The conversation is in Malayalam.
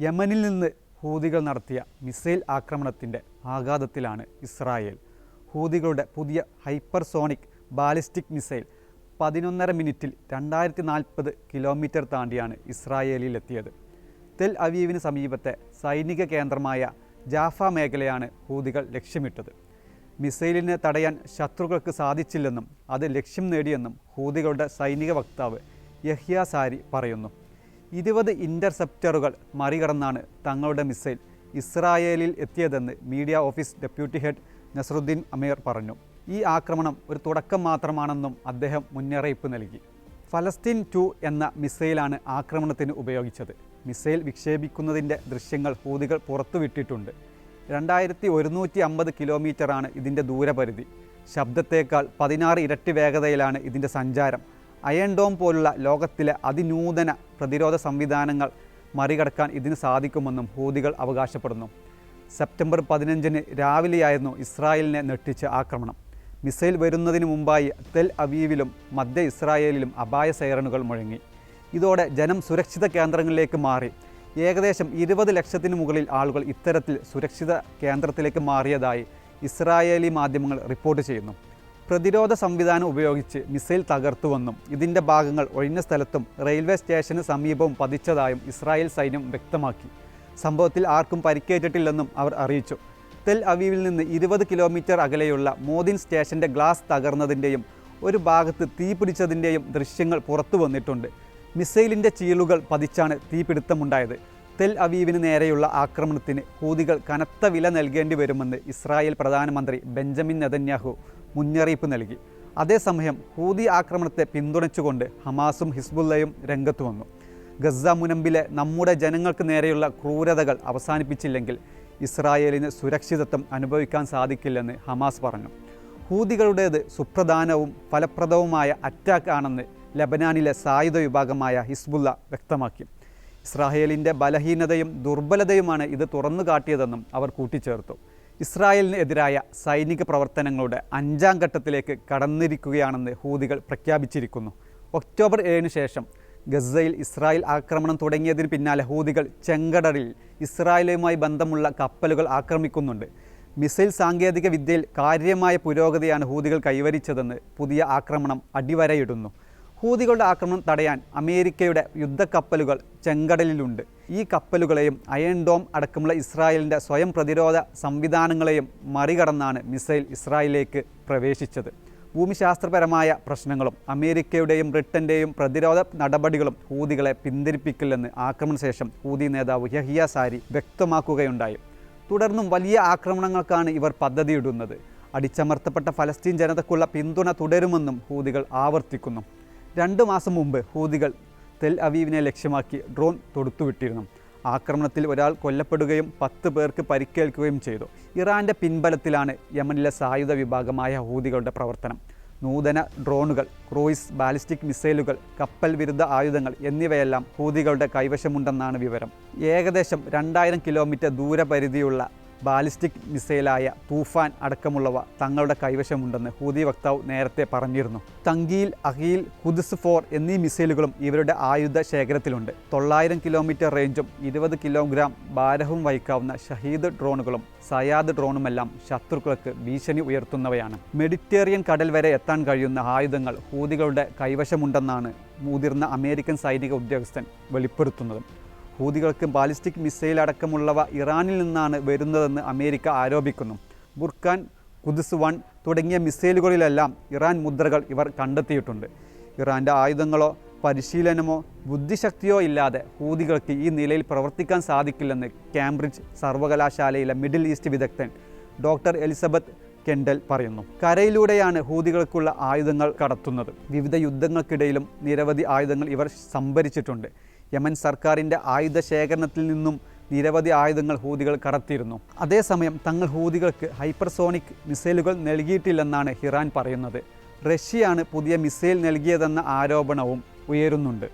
യമനിൽ നിന്ന് ഹൂതികൾ നടത്തിയ മിസൈൽ ആക്രമണത്തിൻ്റെ ആഘാതത്തിലാണ് ഇസ്രായേൽ. ഹൂതികളുടെ പുതിയ ഹൈപ്പർസോണിക് ബാലിസ്റ്റിക് മിസൈൽ 11.5 മിനിറ്റിൽ 2040 കിലോമീറ്റർ താണ്ടിയാണ് ഇസ്രായേലിലെത്തിയത്. തെൽ അവീവിന് സമീപത്തെ സൈനിക കേന്ദ്രമായ ജാഫ മേഖലയാണ് ഹൂതികൾ ലക്ഷ്യമിട്ടത്. മിസൈലിനെ തടയാൻ ശത്രുക്കൾക്ക് സാധിച്ചില്ലെന്നും അത് ലക്ഷ്യം നേടിയെന്നും ഹൂതികളുടെ സൈനിക വക്താവ് യഹ്യ സാരി പറയുന്നു. 20 ഇൻ്റർസെപ്റ്ററുകൾ മറികടന്നാണ് തങ്ങളുടെ മിസൈൽ ഇസ്രായേലിൽ എത്തിയതെന്ന് media office deputy head Nasruddin Amer പറഞ്ഞു. ഈ ആക്രമണം ഒരു തുടക്കം മാത്രമാണെന്നും അദ്ദേഹം മുന്നറിയിപ്പ് നൽകി. ഫലസ്തീൻ 2 എന്ന മിസൈലാണ് ആക്രമണത്തിന് ഉപയോഗിച്ചത്. മിസൈൽ വിക്ഷേപിക്കുന്നതിൻ്റെ ദൃശ്യങ്ങൾ ഹൂതികൾ പുറത്തുവിട്ടിട്ടുണ്ട്. 2150 കിലോമീറ്ററാണ് ഇതിൻ്റെ ദൂരപരിധി. ശബ്ദത്തേക്കാൾ 16 ഇരട്ടി വേഗതയിലാണ് ഇതിൻ്റെ സഞ്ചാരം. അയൺ ഡോം പോലുള്ള ലോകത്തിലെ അതിനൂതന പ്രതിരോധ സംവിധാനങ്ങൾ മറികടക്കാൻ ഇതിന് സാധിക്കുമെന്നും ഹൂതികൾ അവകാശപ്പെടുന്നു. സെപ്റ്റംബർ 15 രാവിലെയായിരുന്നു ഇസ്രായേലിനെ ഞെട്ടിച്ച ആക്രമണം. മിസൈൽ വരുന്നതിന് മുമ്പായി തെൽ അവീവിലും മധ്യ ഇസ്രായേലിലും അപായ സൈറണുകൾ മുഴങ്ങി. ഇതോടെ ജനം സുരക്ഷിത കേന്ദ്രങ്ങളിലേക്ക് മാറി. ഏകദേശം 20 ലക്ഷത്തിന് മുകളിൽ ആളുകൾ ഇത്തരത്തിൽ സുരക്ഷിത കേന്ദ്രത്തിലേക്ക് മാറിയതായി ഇസ്രായേലി മാധ്യമങ്ങൾ റിപ്പോർട്ട് ചെയ്യുന്നു. പ്രതിരോധ സംവിധാനം ഉപയോഗിച്ച് മിസൈൽ തകർത്തുവെന്നും ഇതിൻ്റെ ഭാഗങ്ങൾ ഒഴിഞ്ഞ സ്ഥലത്തും റെയിൽവേ സ്റ്റേഷന് സമീപവും പതിച്ചതായും ഇസ്രായേൽ സൈന്യം വ്യക്തമാക്കി. സംഭവത്തിൽ ആർക്കും പരിക്കേറ്റിട്ടില്ലെന്നും അവർ അറിയിച്ചു. തെൽ അവീവിൽ നിന്ന് 20 കിലോമീറ്റർ അകലെയുള്ള മോദിൻ സ്റ്റേഷൻ്റെ ഗ്ലാസ് തകർന്നതിൻ്റെയും ഒരു ഭാഗത്ത് തീപിടിച്ചതിൻ്റെയും ദൃശ്യങ്ങൾ പുറത്തു വന്നിട്ടുണ്ട്. മിസൈലിൻ്റെ ചീളുകൾ പതിച്ചാണ് തീപിടുത്തമുണ്ടായത്. തെൽ അവീവിന് നേരെയുള്ള ആക്രമണത്തിന് ഹൂതികൾ കനത്ത വില നൽകേണ്ടി വരുമെന്ന് ഇസ്രായേൽ പ്രധാനമന്ത്രി ബെഞ്ചമിൻ നെതന്യാഹു മുന്നറിയിപ്പ് നൽകി. അതേസമയം ഹൂതി ആക്രമണത്തെ പിന്തുണച്ചുകൊണ്ട് ഹമാസും ഹിസ്ബുള്ളയും രംഗത്ത് വന്നു. ഗസ മുനമ്പിലെ നമ്മുടെ ജനങ്ങൾക്ക് നേരെയുള്ള ക്രൂരതകൾ അവസാനിപ്പിച്ചില്ലെങ്കിൽ ഇസ്രായേലിന് സുരക്ഷിതത്വം അനുഭവിക്കാൻ സാധിക്കില്ലെന്ന് ഹമാസ് പറഞ്ഞു. ഹൂതികളുടേത് സുപ്രധാനവും ഫലപ്രദവുമായ അറ്റാക്ക് ആണെന്ന് ലബനാനിലെ സായുധ വിഭാഗമായ ഹിസ്ബുള്ള വ്യക്തമാക്കി. ഇസ്രായേലിൻ്റെ ബലഹീനതയും ദുർബലതയുമാണ് ഇത് തുറന്നു കാട്ടിയതെന്നും അവർ കൂട്ടിച്ചേർത്തു. ഇസ്രായേലിന് എതിരായ സൈനിക പ്രവർത്തനങ്ങളുടെ 5ാം ഘട്ടത്തിലേക്ക് കടന്നിരിക്കുകയാണെന്ന് ഹൂതികൾ പ്രഖ്യാപിച്ചിരിക്കുന്നു. ഒക്ടോബർ 7 ശേഷം ഗസയിൽ ഇസ്രായേൽ ആക്രമണം തുടങ്ങിയതിന് പിന്നാലെ ഹൂതികൾ ചെങ്കടലിൽ ഇസ്രായേലുമായി ബന്ധമുള്ള കപ്പലുകൾ ആക്രമിക്കുന്നുണ്ട്. മിസൈൽ സാങ്കേതിക വിദ്യയിൽ കാര്യമായ പുരോഗതിയാണ് ഹൂതികൾ കൈവരിച്ചതെന്ന് പുതിയ ആക്രമണം അടിവരയിടുന്നു. ഹൂതികളുടെ ആക്രമണം തടയാൻ അമേരിക്കയുടെ യുദ്ധക്കപ്പലുകൾ ചെങ്കടലിലുണ്ട്. ഈ കപ്പലുകളെയും അയൺ ഡോം അടക്കമുള്ള ഇസ്രായേലിൻ്റെ സ്വയം പ്രതിരോധ സംവിധാനങ്ങളെയും മറികടന്നാണ് മിസൈൽ ഇസ്രായേലിലേക്ക് പ്രവേശിച്ചത്. ഭൂമിശാസ്ത്രപരമായ പ്രശ്നങ്ങളും അമേരിക്കയുടെയും ബ്രിട്ടൻ്റെയും പ്രതിരോധ നടപടികളും ഹൂതികളെ പിന്തിരിപ്പിക്കില്ലെന്ന് ആക്രമണശേഷം ഹൂതി നേതാവ് യഹ്യ സാരി വ്യക്തമാക്കുകയുണ്ടായി. തുടർന്നും വലിയ ആക്രമണങ്ങൾക്കാണ് ഇവർ പദ്ധതിയിടുന്നത്. അടിച്ചമർത്തപ്പെട്ട ഫലസ്തീൻ ജനതയ്ക്കുള്ള പിന്തുണ തുടരുമെന്നും ഹൂതികൾ ആവർത്തിക്കുന്നു. 2 മാസം മുമ്പ് ഹൂതികൾ തെൽ അവീവിനെ ലക്ഷ്യമാക്കി ഡ്രോൺ തൊടുത്തുവിട്ടിരുന്നു. ആക്രമണത്തിൽ ഒരാൾ കൊല്ലപ്പെടുകയും 10 പേർക്ക് പരിക്കേൽക്കുകയും ചെയ്തു. ഇറാൻ്റെ പിൻബലത്തിലാണ് യമനിലെ സായുധ വിഭാഗമായ ഹൂതികളുടെ പ്രവർത്തനം. നൂതന ഡ്രോണുകൾ, ക്രൂയിസ് ബാലിസ്റ്റിക് മിസൈലുകൾ, കപ്പൽ വിരുദ്ധ ആയുധങ്ങൾ എന്നിവയെല്ലാം ഹൂതികളുടെ കൈവശമുണ്ടെന്നാണ് വിവരം. ഏകദേശം 2000 കിലോമീറ്റർ ദൂരപരിധിയുള്ള ബാലിസ്റ്റിക് മിസൈലായ തൂഫാൻ അടക്കമുള്ളവ തങ്ങളുടെ കൈവശമുണ്ടെന്ന് ഹൂതി വക്താവ് നേരത്തെ പറഞ്ഞിരുന്നു. തങ്കീൽ, അഹീൽ, ഖുദ്സ് 4 എന്നീ മിസൈലുകളും ഇവരുടെ ആയുധ ശേഖരത്തിലുണ്ട്. 900 കിലോമീറ്റർ റേഞ്ചും 20 കിലോഗ്രാം ഭാരവും വഹിക്കാവുന്ന ഷഹീദ് ഡ്രോണുകളും സയാദ് ഡ്രോണുമെല്ലാം ശത്രുക്കൾക്ക് ഭീഷണി ഉയർത്തുന്നവയാണ്. മെഡിറ്ററേനിയൻ കടൽ വരെ എത്താൻ കഴിയുന്ന ആയുധങ്ങൾ ഹൂതികളുടെ കൈവശമുണ്ടെന്നാണ് മുതിർന്ന അമേരിക്കൻ സൈനിക ഉദ്യോഗസ്ഥൻ വെളിപ്പെടുത്തുന്നത്. ഹൂതികൾക്ക് ബാലിസ്റ്റിക് മിസൈൽ അടക്കമുള്ളവ ഇറാനിൽ നിന്നാണ് വരുന്നതെന്ന് അമേരിക്ക ആരോപിക്കുന്നു. ബുർഖാൻ, ഖുദ്സ് 1 തുടങ്ങിയ മിസൈലുകളിലെല്ലാം ഇറാൻ മുദ്രകൾ ഇവർ കണ്ടെത്തിയിട്ടുണ്ട്. ഇറാൻ്റെ ആയുധങ്ങളോ പരിശീലനമോ ബുദ്ധിശക്തിയോ ഇല്ലാതെ ഹൂതികൾക്ക് ഈ നിലയിൽ പ്രവർത്തിക്കാൻ സാധിക്കില്ലെന്ന് കാംബ്രിഡ്ജ് സർവകലാശാലയിലെ മിഡിൽ ഈസ്റ്റ് വിദഗ്ധൻ ഡോക്ടർ എലിസബത്ത് കെൻഡൽ പറയുന്നു. കരയിലൂടെയാണ് ഹൂതികൾക്കുള്ള ആയുധങ്ങൾ കടത്തുന്നത്. വിവിധ യുദ്ധങ്ങൾക്കിടയിലും നിരവധി ആയുധങ്ങൾ ഇവർ സംഭരിച്ചിട്ടുണ്ട്. യമൻ സർക്കാരിൻ്റെ ആയുധ ശേഖരണത്തിൽ നിന്നും നിരവധി ആയുധങ്ങൾ ഹൂതികൾ കടത്തിയിരുന്നു. അതേസമയം തങ്ങൾ ഹൂതികൾക്ക് ഹൈപ്പർസോണിക് മിസൈലുകൾ നൽകിയിട്ടില്ലെന്നാണ് ഇറാൻ പറയുന്നത്. റഷ്യയാണ് പുതിയ മിസൈൽ നൽകിയതെന്ന ആരോപണവും ഉയരുന്നുണ്ട്.